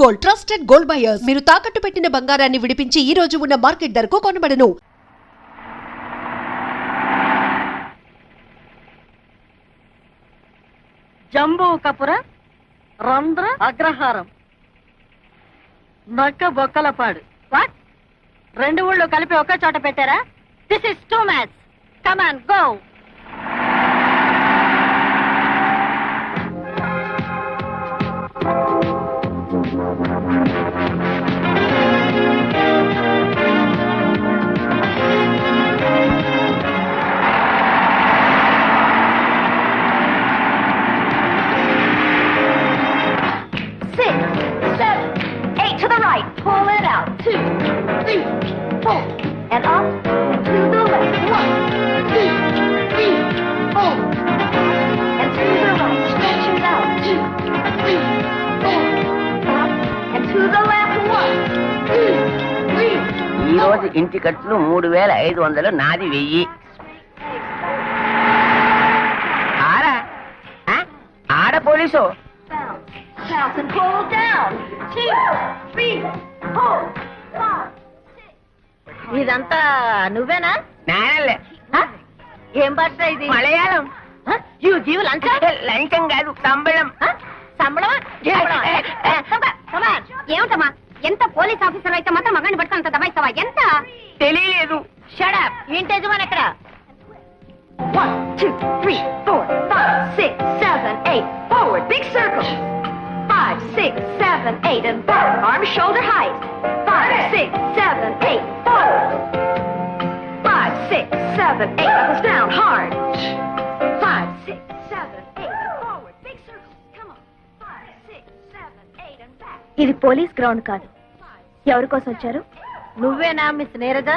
Gold, trusted gold buyers. మీరు తాకట్టు పెట్టిన బంగారాన్ని విడిపించి ఈ రోజు ఉన్న మార్కెట్ ధరకు కొనబడను. జంబూ కపుర, రంధ్ర అగ్రహారం, నక్క బొక్కలపాడు. వాట్? రెండు ఊళ్ళు కలిపి ఒకే చోట పెట్టారా? This is two match. Come on go. Pull it out. 2, 3, 4. And up and to the left. 1, 2, 3, 4. And to the right. Stretch it out. 2, 3, 4. Up and to the left. 1, 2, 3, 4. ఈ రోజు ఇంటి ఖర్చులు 3500, నాది 1000. ఆడ police. Bounce and pull down. 2, 3, 4, 5, 6. ఇదంతా నువ్వేనా? నేనలే. ఏం భాష ఇది? మలయాళం. జీవు లంచం? లంచం కాదు, సంబళం. సంబళమా? ఏమిటమ్మా, ఎంత పోలీస్ ఆఫీసర్ అయితే మాత్రం మగాన్ని పట్టుకుని అంత దబాయిస్తావా? ఎంత తెలియలేదు. Shut up. ఇంటి యజమాని ఎక్కడ? 1, 2, 3, 4, 5, 6, 7, 8. Forward, big circle. 5, 6, 7, 8, and forward. Arms shoulder height. 5, 6, 7, 8. Forward. 5, 6, 7, 8. Knuckles down hard. 5, 6, 7, 8. Forward, big circle. Come on. 5, 6, 7, 8, and back. ఇది పోలీస్ గ్రౌండ్ కాదు. ఎవరి కోసం వచ్చారు? నువ్వేనా మిస్ నీరజ?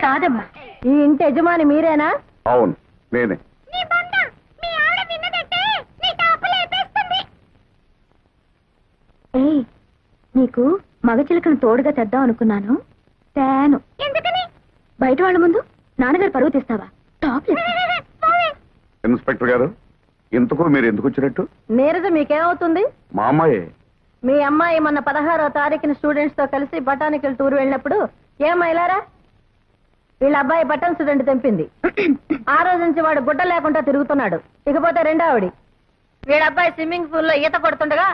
కాదమ్మా. ఈ ఇంటి యజమాని మీరేనా? అవును, నేనే. ఏయ్, నీకు మగ చిలకను తోడుగా తెద్దాం అనుకున్నాను. తేను. ఎందుకని? బయట వాళ్ళ ముందు నాన్నగారు పరువు తీస్తావా? టాప్ ఇన్స్పెక్టర్ గారు, ఇంతకు మీరు ఎందుకు వచ్చినట్టు? నీరజ మీకేమవుతుంది? మా అమ్మాయే. మీ అమ్మాయి మొన్న 16వ తారీఖున స్టూడెంట్స్ తో కలిసి బటానికల్ టూర్ వెళ్ళినప్పుడు ఏమైలారా వీళ్ళ అబ్బాయి బటన్ స్టూడెంట్ తెంపింది. ఆ రోజు నుంచి వాడు గుడ్డ లేకుండా తిరుగుతున్నాడు. ఇకపోతే రెండావిడి వీళ్ళ అబ్బాయి స్విమ్మింగ్ పూల్ లో ఈత కొడుతుండగా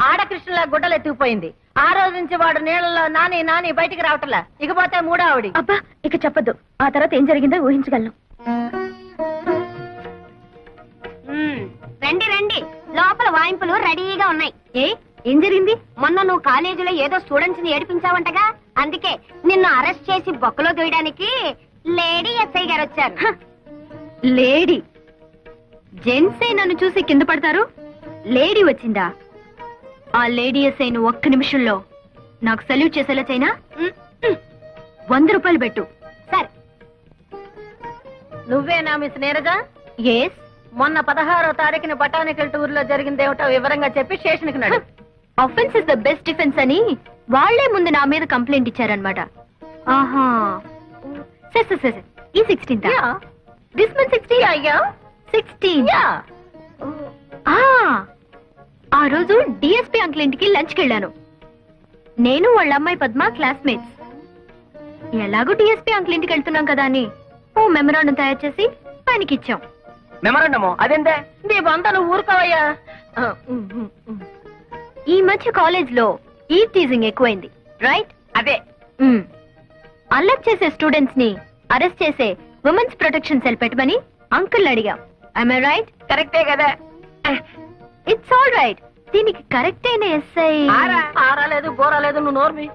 ఆడకృష్ణలా గుడ్డలు ఎత్తుకుపోయింది. ఆ రోజు నుంచి వాడు నీళ్ళలో నాని నాని బయటికి రావట్లా. ఇకపోతే మూడావిడి. అబ్బా, ఇక చెప్పొద్దు. ఆ తర్వాత ఏం జరిగిందో ఊహించగలను. రండి రండి, లోపల వాయింపులు రెడీగా ఉన్నాయి. ఏం జరిగింది? మొన్న నువ్వు కాలేజీలో ఏదో స్టూడెంట్స్ ని ఏడిపించావంటగా, అందుకే నిన్ను అరెస్ట్ చేసి బొక్కలో దూయడానికి లేడీ ఎస్ఐ గారు వచ్చారు. లేడీ జెంట్సే నన్ను చూసి కింద పడతారు, లేడీ వచ్చిందా? ఆ లేడీ ఎస్ఐను ఒక్క నిమిషంలో నాకు సల్యూట్ చేసేలా చైనా 100 రూపాయలు పెట్టు. సరే. నువ్వేనా మిస్ నీరజ? ఎస్. మొన్న 16వ తారీఖున బటానికల్ టూర్ లో జరిగిందేమిటో వివరంగా చెప్పి స్టేషన్ కి నడు. Offence is the best defence అని వాళ్లే ముందు నా మీద కంప్లైంట్ ఇచ్చారనమాట. ఆహా, సరే ఈ 16th దిస్ మంత్ 16 అయ్యా 16. ఆ రోజు డిఎస్పీ అంకుల్ ఇంటికి లంచ్కి వెళ్ళాను. నేను వాళ్ళ అమ్మాయి పద్మ క్లాస్మేట్స్. ఎలాగో డిఎస్పీ అంకుల్ ఇంటికి వెళ్తున్నాం కదా అని ఓ మెమరాండం తయారు చేసి ఆయనకి ఇచ్చాం. మెమరాండము అదేంటే? నీ బంధను ఊరుకోవయ్యా. ఈ మధ్య కాలేజ్ లో ఈ టీజింగ్ ఎక్కువైంది, రైట్? అదే. అల్లరి చేసే స్టూడెంట్స్ ని అరెస్ట్ చేసే ఉమెన్స్ ప్రొటెక్షన్ సెల్ పెట్టమని అంకుల్ అడిగాం. I right? కరెక్టే కదా. It's all right. దీనికి కరెక్ట్ అయిన ఎస్ఐ ఆరాలేదు బోరాలేదు, నువ్వు నోర్మి.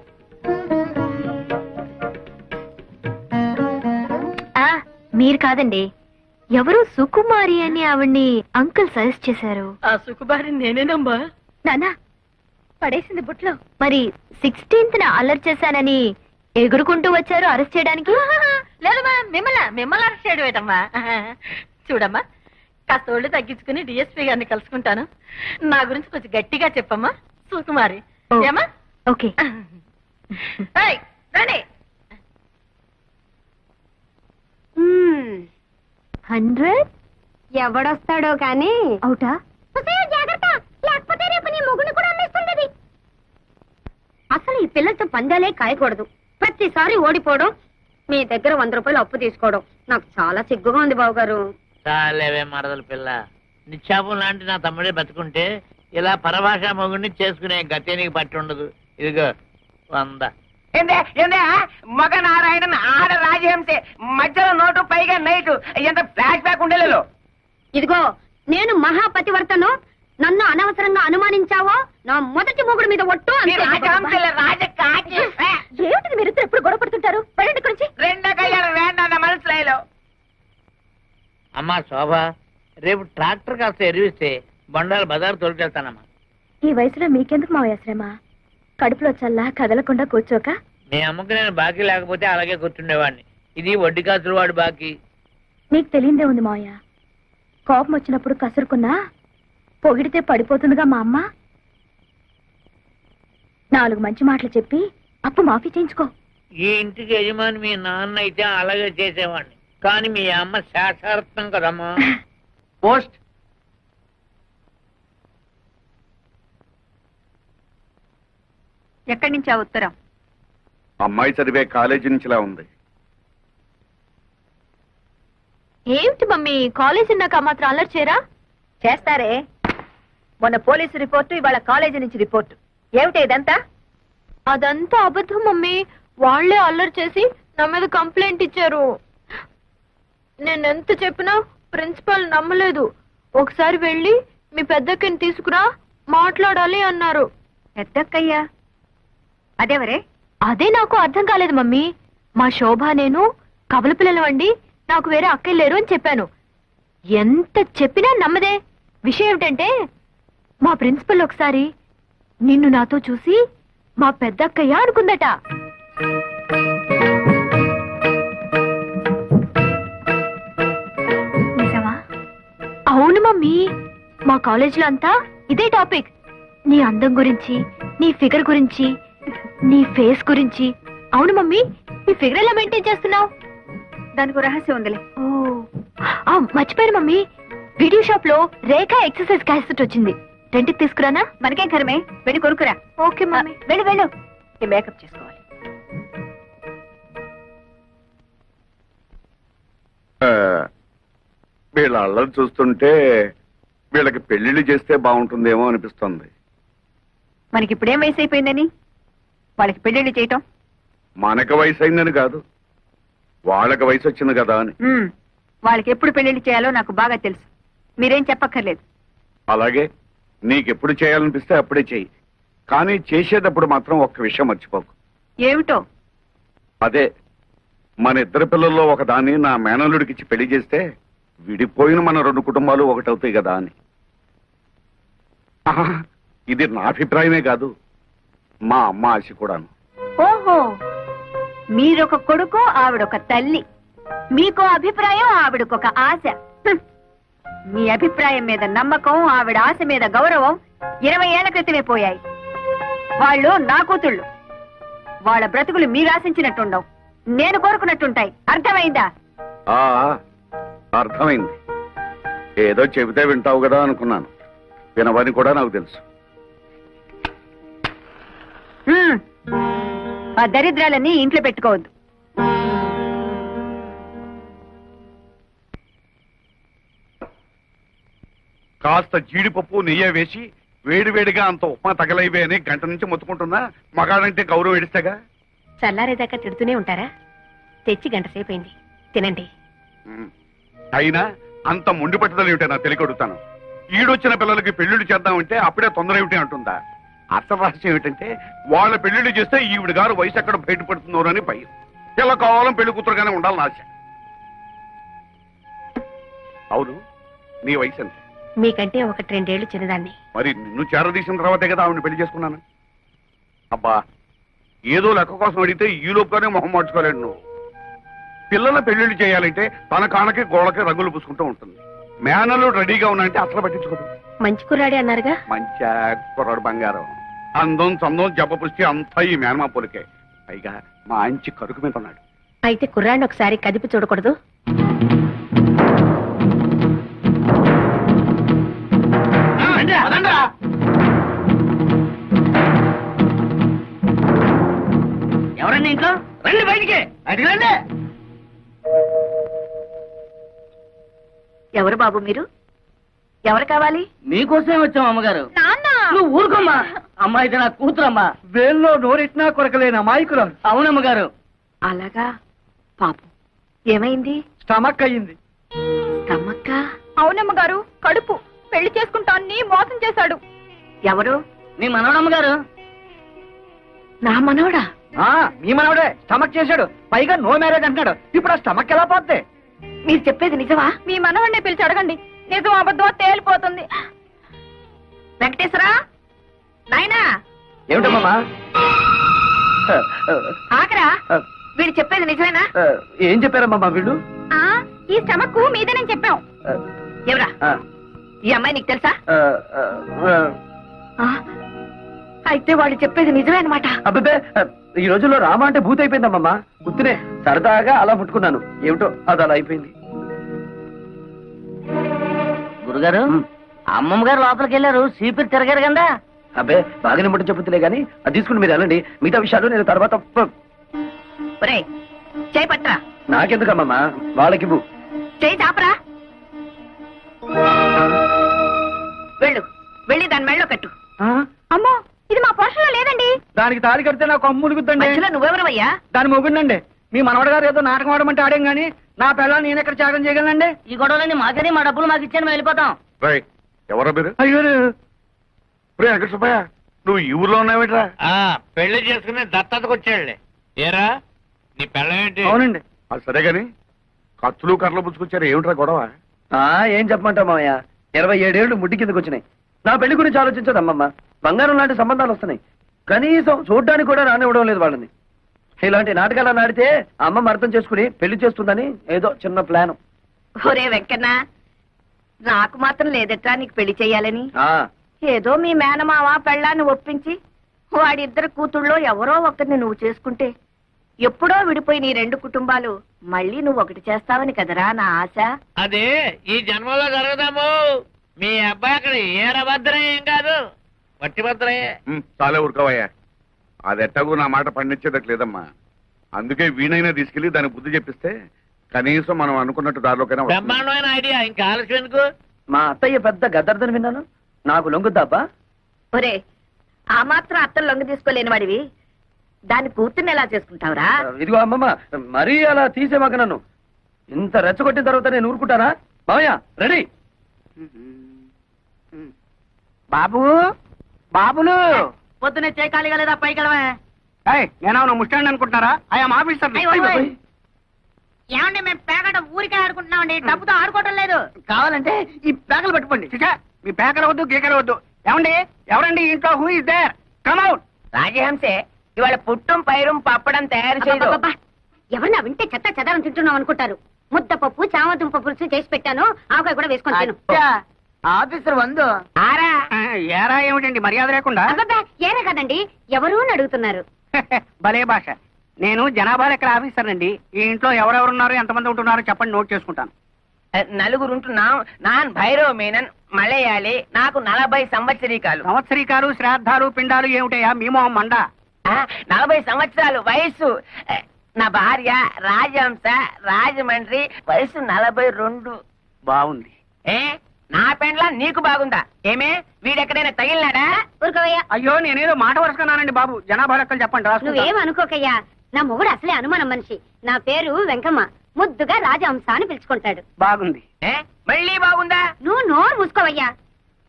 మీరు కాదండి, ఎవరు సుకుమారి అని ఆవిడ్ని అంకుల్ సజెస్ట్ చేశారు. ఆ సుకుబారి నేనేనమ్మా. నానా పడేసింది బుట్లో. మరి 16th అల్లరి చేశానని ఎగురుకుంటూ వచ్చారు అరెస్ట్ చేయడానికి. లేదమ్మా, మిమ్మల్ని అరెస్ట్ చేయడం ఏంటమ్మా? చూడమ్మా, కాస్త ఒళ్ళు తగ్గించుకుని డిఎస్పీ గారిని కలుసుకుంటాను. నా గురించి కొంచెం గట్టిగా చెప్పమ్మా సుకుమారి. ఏమా? ఓకే. రండి. 100 ఎవడొస్తాడో కానీ అవుటా? జాగ్రత్త, లేకపోతే రేపు నీ మొగుడు కూడా అమ్మేస్తుంది. పిల్లలతో పందాలే కాయకూడదు. ప్రతిసారి ఓడిపోవడం, మీ దగ్గర 100 రూపాయలు అప్పు తీసుకోవడం నాకు చాలా సిగ్గుగా ఉంది బావగారు. చాలేవే మరదల పిల్ల, నిశ్చాపం లాంటి నా తమ్ముడే బతుకుంటే ఇలా పరభాషా మొగుడిని చేసుకునే గతే నీకు పట్టి ఉండదు. ఇదిగో 100. మగ నారాయణన్ ఆడ రాజహంసే, మధ్యలో నోటు పైగా నైటు, ఎంత ఫ్లాష్ బ్యాక్ ఉండేలో. ఇదిగో నేను మహాపతివర్తను, నన్ను అనవసరంగా అనుమానించావో నా మొదటి మొగుడు మీద ఒట్టు. ఏమిటి మీరు ఎప్పుడు గొడవ పడుతుంటారు? వెళ్ళండి గురించి. రెండో కళ్యాణం వేండా మనసులో. అమ్మా శోభ, రేపు ట్రాక్టర్ కాస్త ఎరివిస్తే బండాలు బజారు తోలుకెళ్తానమ్మా. ఈ వయసులో మీకెందుకు మావయ్య శ్రమ? కడుపులో చల్లా కదలకుండా కూర్చోక. మీ అమ్మకి నేను బాకీ లేకపోతే అలాగే కూర్చుండేవాడిని. ఇది వడ్డీ కాసులు వాడు బాకీ. నీకు తెలియందే ఉంది మావయ్య, కోపం వచ్చినప్పుడు కసురుకున్నా పొగిడితే పడిపోతుందిగా మా అమ్మ. 4 మంచి మాటలు చెప్పి అప్పు మాఫీ చేయించుకో. ఈ ఇంటికి యజమాని మీ నాన్న అయితే అలాగే చేసేవాడిని, కానీ మీ అమ్మ శాస్త్రార్థం కదమ్మా. పోస్ట్ ఎక్కడి నుంచి ఆ ఉత్తరం? అమ్మాయి చదివే కాలేజీ నుంచిలా ఉంది. ఏమిటి మమ్మీ, కాలేజీ నాకు ఆ మాత్రం అల్లరి చేయరా? చేస్తారే, మొన్న పోలీసు రిపోర్టు, ఇవాళ కాలేజీ నుంచి రిపోర్టు. ఏమిటి ఇదంతా? అదంతా అబద్ధం మమ్మీ. వాళ్లే అల్లరి చేసి నా మీద కంప్లైంట్ ఇచ్చారు. నేనెంత చెప్పినా ప్రిన్సిపాల్ నమ్మలేదు. ఒకసారి వెళ్ళి మీ పెద్దక్కని తీసుకురా, మాట్లాడాలి అన్నారు. పెద్దక్కయ్యా? అదేవరే? అదే నాకు అర్థం కాలేదు మమ్మీ. మా శోభ నేను కవల పిల్లలు అండి, నాకు వేరే అక్కయ్య లేరు అని చెప్పాను. ఎంత చెప్పినా నమ్మదే. విషయం ఏమిటంటే, మా ప్రిన్సిపల్ ఒకసారి నిన్ను నాతో చూసి మా పెద్దక్కయ్య అనుకుందట. నిజమా? అవును మమ్మీ, మా కాలేజీలో అంతా ఇదే టాపిక్. నీ అందం గురించి, నీ ఫిగర్ గురించి, నీ ఫేస్ గురించి. అవును మమ్మీ, నీ ఫిగర్ ఎలా మెయింటైన్ చేస్తున్నావు? దానికి రహస్యం ఉందిలే. ఓ మర్చిపోయాను మమ్మీ, వీడియో షాప్ లో రేఖ ఎక్సర్సైజ్ క్యాసెట్ వచ్చింది. రెంట్కి తీసుకురానా? మనకేం కరమే, వెళ్ళి కొనుక్కురా. Okay mummy. వెళ్ళు వెళ్ళు, ఈ మేకప్ చేసుకోవాలి. వీళ్ళ అల్లరి చూస్తుంటే వీళ్ళకి పెళ్లిళ్ళు చేస్తే బాగుంటుందేమో అనిపిస్తుంది. మనకి ఇప్పుడేం వయసు అయిపోయిందని వాళ్ళకి పెళ్లిళ్ళు చేయటం? మనకు వయసు అయిందని కాదు, వాళ్ళకి వయసు వచ్చింది కదా అని. వాళ్ళకి ఎప్పుడు పెళ్లిళ్ళు చేయాలో నాకు బాగా తెలుసు, మీరేం చెప్పక్కర్లేదు. అలాగే నీకెప్పుడు చేయాలనిపిస్తే అప్పుడే చెయ్యి, కానీ చేసేటప్పుడు మాత్రం ఒక్క విషయం మర్చిపోకు. ఏమిటో? అదే, మన ఇద్దరు పిల్లల్లో ఒకదాన్ని నా మేనల్లుడికిచ్చి పెళ్లి చేస్తే విడిపోయిన మన 2 కుటుంబాలు ఒకటవుతాయి కదా అని. ఆహా, ఇది నా అభిప్రాయమే కాదు, మా అమ్మ ఆశ కూడాను. ఓహో, మీరొక కొడుకు, ఆవిడొక తల్లి. మీకో అభిప్రాయం, ఆవిడకొక ఆశ. మీ అభిప్రాయం మీద నమ్మకం, ఆవిడ ఆశ మీద గౌరవం 20 ఏళ్ల క్రితమే పోయాయి. వాళ్ళు నా కూతుళ్ళు. వాళ్ళ బ్రతుకులు మీరు ఆశించినట్టుండవు, నేను కోరుకున్నట్టుంటాయి. అర్థమైందా? ఆ అర్థమైంది. ఏదో చెబితే వింటావు కదా అనుకున్నాను, వినవని కూడా నాకు తెలుసు. ఆ దరిద్రాలన్నీ ఇంట్లో పెట్టుకోవద్దు. కాస్త జీడిపప్పు నెయ్యి వేసి వేడివేడిగా అంత ఉప్మా తగలైవే అని గంట నుంచి మొత్తుకుంటున్నా. మగాడంటే గౌరవం ఎడిస్తేగా. చల్లారేదాకా తిడుతూనే ఉంటారా? తెచ్చి గంట సేపైంది, తినండి. అయినా అంత మొండి పట్టుదల ఏమిటో నాకు తెలియకొడుతాను. ఈడొచ్చిన పిల్లలకి పెళ్లిళ్ళు చేద్దామంటే అప్పుడే తొందర ఏమిటి అంటుందా? అసలు రహస్యం ఏమిటంటే, వాళ్ళ పెళ్లిళ్ళు చేస్తే ఈవిడ గారు వయసు ఎక్కడ బయటపడుతుందో అని భయం. ఇలా కావాలని పెళ్లి కూతురుగానే ఉండాలని ఆశ. అవును, నీ వయసు ఎంత? మీకంటే 1-2 ఏళ్లు చిన్నదాన్ని. మరి నిన్ను చేరదీసిన తర్వాతే కదా ఆవిడని పెళ్లి చేసుకున్నాను. అబ్బా, ఏదో లెక్క కోసం అడిగితే ఈ లోపుగానే మొహం మార్చుకోలేడు నువ్వు. పిల్లల పెళ్లిళ్ళు చేయాలంటే తన కానకి గోడకి రంగులు పూసుకుంటూ ఉంటుంది. మేనలు రెడీగా ఉన్నాయంటే అసలు పట్టించుకోదు. మంచి కుర్రాడే అన్నారుగా? మంచి కుర్రాడు బంగారం. అందం చందం జబ్బ పుష్టి అంతా ఈ మేనమా పొలికే. పైగా మంచి కరుకు మీద ఉన్నాడు. అయితే కుర్రాడిని ఒకసారి కదిపి చూడకూడదు? ఇంట్లో రండి బయటికి బయటికి రండి. ఎవరు బాబు మీరు? ఎవరు కావాలి? మీకోసమే వచ్చాం అమ్మగారు. నాన్న నువ్వు ఊరుకోమ్మా. అమ్మాయి ఇది నా కూతురమ్మా. వేల్లో నోరెట్నా కొరకలేని అమాయకులం. అవునమ్మగారు. అలాగా పాపం ఏమైంది? స్టమక్ అయ్యింది. తమ్మక్క అవునమ్మ గారు, కడుపు పెళ్లి చేసుకుంటాన్ని మోసం చేశాడు. ఎవరు? నీ మనవడమ్మగారు. నా మనవడా? మీ మనవడే స్టమక్ చేశాడు. పైగా నో మ్యారేజ్ అంటున్నాడు. ఇప్పుడు ఆ స్టమక్ ఎలా పోద్ది? మీరు చెప్పేది నిజమా? మీ మనవణ్ణి పిలిచి అడగండి, నిజం అబద్ధం తేలిపోతుంది. వెంకటేశ్వరా, నాయనా ఏమిటమ్మా? ఆకరా, వీడు చెప్పేది నిజమేనా? ఏం చెప్పారమ్మా వీళ్ళు? ఈ స్టమక్ మీదేనని చెప్పాం. ఎవరా ఈ అమ్మాయి? నీకు తెలుసా? అయితే వాడు చెప్పేది నిజమే అనమాట. అబ్బే, ఈ రోజుల్లో రామ అంటే భూత అయిపోయిందమ్మా. గుర్తునే సరదాగా అలా ముట్టుకున్నాను. ఏమిటో అది అలా అయిపోయింది. గురుగారు, అమ్మమ్మ గారు లోపలికి వెళ్ళారు. సీపీలు తిరగారు కదా. అబ్బే, బాగానే ముట్ట చెప్పుతులే గానీ అది తీసుకుని మీరు వెళ్ళండి. మిగతా విషయాలు నేను తర్వాత ఒరేయ్, చేయి పట్రా. నాకెందుకమ్మా, వాళ్ళకి చేయి చాపరా. వెళ్ళు, వెళ్ళి దాని మెళ్ళో కట్టు. అమ్మో, ఇది మా పోషణలో లేదండి. దానికి తాళి కడితే నాకు అమ్ములుగుద్దండి. మధ్యలో నువ్వెవరవయ్యా? దాని మొగుండండి. మీ మనవడు గారు ఏదో నాటకం ఆడమంటే ఆడాం గానీ నా పిల్లలు నేను ఎక్కడ త్యాగం చేయగలనండి? ఈ గొడవలన్నీ మాకని, మా డబ్బులు మాకు ఇచ్చాను, మేము వెళ్ళిపోతాం. రేయ్, ఎవరో మీరు? అయ్యో, వెంకట సుబ్బయ్య, నువ్వు ఈ ఊర్లో ఉన్నావేట్రా? పెళ్లి చేసుకుని దత్తతకు వచ్చాడులే. ఏరా నీ పెళ్ళమేంటి? అవునండి. అది సరే గాని కత్తులు కర్రలు పుచ్చుకొచ్చారు. ఏమిట్రా గొడవ? ఏం చెప్పమంటావు మావయ్య, 27 ఏళ్ళు ముడ్డి కిందకు వచ్చినాయి. నా పెళ్లి గురించి ఆలోచించదు అమ్మమ్మ. బంగారం లాంటి సంబంధాలు వస్తున్నాయి, కనీసం చూడ్డానికి కూడా రానివ్వడం లేదు వాళ్ళని. ఇలాంటి నాటకాలు ఆడితే అమ్మమ్మ అర్థం చేసుకుని పెళ్లి చేస్తుందని ఏదో చిన్న ప్లాన్. ఒరే వెంకన్న, నాకు మాత్రం లేదట్రా నీకు పెళ్లి చెయ్యాలని. ఏదో మీ మేనమావ పెళ్ళాన్ని ఒప్పించి వాడిద్దరు కూతుళ్ళో ఎవరో ఒకరిని నువ్వు చేసుకుంటే ఎప్పుడో విడిపోయి నీ 2 కుటుంబాలు మళ్ళీ నువ్వు ఒకటి చేస్తావని కదరా నా ఆశ. అదే ఈ జన్మలో జరగదాము. మీ అబ్బాయి అక్కడ ఏరభద్రం ఏం కాదు, వట్టి భద్రయ్యే. చాలే ఊరుకోవయ్యా. అది ఎట్టగూ నా మాట పండించేదట్లేదమ్మా. అందుకే వీణైనా తీసుకెళ్లి దాని బుద్ధి చెప్పిస్తే కనీసం మనం అనుకున్నట్టు దారిలోకైనా వస్తుంది. బ్రహ్మాండమైన ఐడియా, ఇంకా ఆలస్యం ఎందుకు? మా అత్తయ్య పెద్ద గద్దర్దని విన్నాను. నాకు లొంగుద్దాబ్బా? ఒరే, ఆ మాత్రం అత్తలు లొంగ తీసుకోలేని వాడివి దాన్ని కూతుర్ని ఎలా చేసుకుంటావురా? ఇదిగో అమ్మమ్మ, మరీ అలా తీసేమాక నన్ను. ఇంత రెచ్చగొట్టిన తర్వాత నేను ఊరుకుంటానా? మావయ్య రెడీ. బాబు, బాబులు పొద్దునే చేయి ఖాళీగా లేదా? పైకి వెళ్ళవే. నేనేమన్నా ముస్టాండ్ అనుకుంటున్నారా? I'm officer. ఏమండి, మేము పేకట ఊరికే ఆడుకుంటున్నామండి, డబ్బుతో ఆడుకోవటం లేదు. కావాలంటే ఈ పేకలు పట్టుకోండి. మీ పేకలు వద్దు, గీకలు వద్దు. ఏమండి, ఎవరండి ఇంట్లో? Who is there? Come out. రాజహంసే ఇవాళ పుట్టం పైరం పప్పడం తయారు చేయదు. ఎవరన్నా వింటే చెత్త చెదారం తింటున్నాం అనుకుంటారు. ముద్దపప్పు, చామదుంప పులుసు చేసి పెట్టాను, ఆవకాయ కూడా వేసుకొని తిను. ఆఫీసర్ వందు ఆరా. ఏరా ఏమిటండి మర్యాద లేకుండా? అబ్బబ్బా, ఏరే కదండి, ఎవరు అని అడుగుతున్నారు. భలే భాష. నేను జనాభా లెక్కల ఆఫీసర్ అండి. ఈ ఇంట్లో ఎవరెవరున్నారు, ఎంతమంది ఉంటున్నారో చెప్పండి, నోట్ చేసుకుంటాను. 4 ఉంటున్నాం. నాన్ భైరవ్ మీనన్, మలయాళి. నాకు 40 సంవత్సరీకాలు. సంవత్సరీకాలు, శ్రాద్ధాలు, పిండాలు ఏమిటయా మీ మొహం మండ? 40 సంవత్సరాలు వయస్సు. నా భార్య రాజహంస, రాజమండ్రి, వయసు 42. బాగుంది. నా పెండ్లా నీకు బాగుందా? ఏమే, వీడెక్కడైనా తగిలినాడా? ఊరుకోవయ్యా, అయ్యో, నేనేదో మాట వరుసకున్నానండి బాబు. జనాభా లెక్కలు చెప్పండి, రాసుకుంటా. నువ్వేం అనుకోకయ్యా. నా మొగుడు అసలే అనుమానం మనిషి. నా పేరు వెంకమ్మ, ముద్దుగా రాజహంస అని పిలుచుకుంటాడు. బాగుంది. మళ్ళీ బాగుందా? నువ్వు నోరు మూసుకోవయ్యా.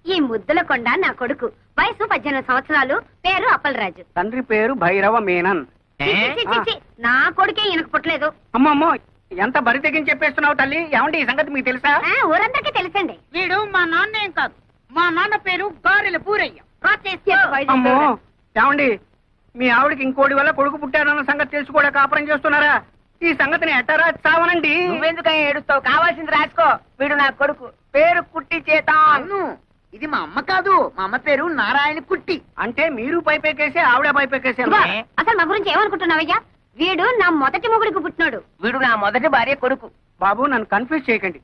ఈ ముద్దుల కొండ నా కొడుకు, వయసు 18 సంవత్సరాలు, పేరు అప్పలరాజు. తండ్రి పేరు భైరవ మీనన్. చి, చి, చి, చి, నా కొడుకే ఈయనకు పుట్టలేదు. అమ్మమ్మో, ఎంత బరి తెగించి చెప్పేస్తున్నావు తల్లి. ఏమండి ఈ సంగతి మీకు తెలుసా? ఊరందరికీ తెలుసండి. వీడు మా నాన్న ఏం కాదు. మా నాన్న పేరు గారెల పూరయ్య. అమ్మో, ఏమండి మీ ఆవిడకి ఇంకోటి వల్ల కొడుకు పుట్టాడన్న సంగతి తెలుసు కూడా కాపురం చేస్తున్నారా? ఈ సంగతిని ఎట్టారా చావనండి. నువ్వెందుకని ఏడుస్తావు? కావాల్సింది రాసుకో. వీడు నా కొడుకు, పేరు కుట్టి చేతాను. ఇది మా అమ్మ కాదు, మా అమ్మ పేరు నారాయణ కుట్టి. అంటే మీరు పైపెక్కేసి ఆవిడ పైపెక్కేసారు. ఇదిగో, అసలు మా గురించి ఏమనుకుంటున్నావయ్యా? వీడు నా మొదటి మొగుడికి పుట్టినాడు. వీడు నా మొదటి భార్య కొడుకు. బాబు, నన్ను కన్ఫ్యూజ్ చేయకండి.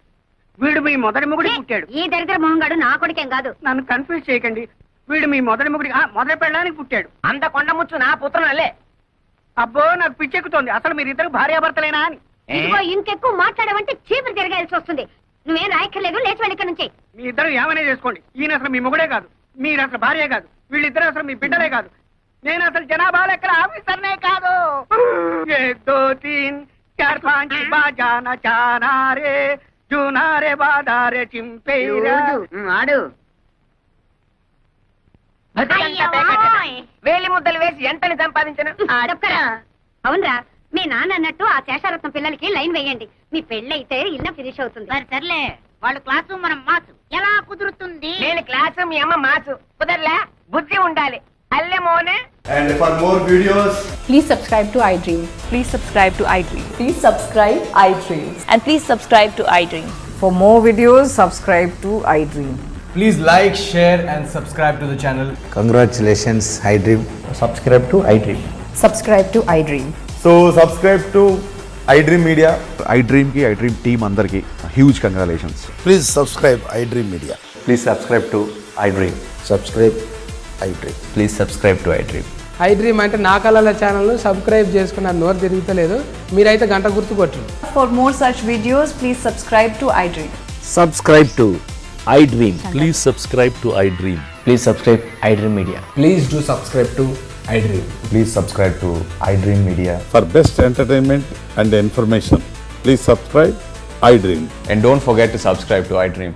వీడు మీ మొదటి మొగుడి పుట్టాడు. ఈ దరిద్ర మొహంగాడు నా కొడుకేం కాదు. నన్ను కన్ఫ్యూజ్ చేయకండి. వీడు మీ మొదటి మొగుడి మొదటి పెళ్ళడానికి పుట్టాడు. అంత కొండముచ్చు నా పుత్రనలే. అబ్బో నాకు పిచ్చెక్కుతోంది. అసలు మీరిద్దరు భార్యాభర్తలేనా అని. ఇదిగో ఇంకెక్కువ మాట్లాడమంటే చీపురు తిరగాల్సి వస్తుంది. నువ్వేం రాయక్కర్లేదు, లేచి వెళ్ళి ఇక్కడ నుంచి. మీ ఇద్దరు ఏమనే చేసుకోండి. ఈయన అసలు మీ మొగుడే కాదు, మీరు అసలు భార్య కాదు, వీళ్ళిద్దరు అసలు మీ బిడ్డలే కాదు. నేను అసలు జనాభా లెక్కల ఆఫీసర్నే కాదు. 1 2 3 4 5 బాజానా చానా రే జూనారే బాదారే చింపేరా. ఆడు వేలి ముద్దలు వేసి ఎంతని సంపాదించను. తప్పకరా. అవునరా, మీ నాన్న అన్నట్టు ఆ శేషారత్నం పిల్లలకి లైన్ వేయండి. మీ పెళ్ళైతే ఇల్లు ఫినిష్ అవుతుంది. సర్లే, వాళ్ళు క్లాసు మనం మాసు ఎలా కుదురుతుంది? నేను క్లాసు, మీ అమ్మ మాసు. కుదరలే, బుద్ధి ఉండాలి. Alle మోనే. And for more videos, Please subscribe to iDream. Please subscribe to iDream. Please subscribe iDream. And please subscribe to iDream. For more videos, subscribe to iDream. please like, share and subscribe to the channel. Congratulations, iDream. Subscribe to iDream. Subscribe to iDream. So subscribe to iDream Media. iDream కి iDream team అందరికి huge congratulations. Please subscribe iDream Media. Please subscribe to iDream. Subscribe iDream. Please subscribe to iDream. iDream అంటే నా కళల channel subscribe చేసుకున్న నోరు తిరుగుతలేదు. మీరైతే గంట గుర్తు కొట్టండి. For more such videos, please subscribe to iDream. Subscribe to iDream. Please subscribe to iDream. Please subscribe iDream Media. Please do subscribe to iDream. Please subscribe to iDream Media. For best entertainment and information, please subscribe iDream. And don't forget to subscribe to iDream.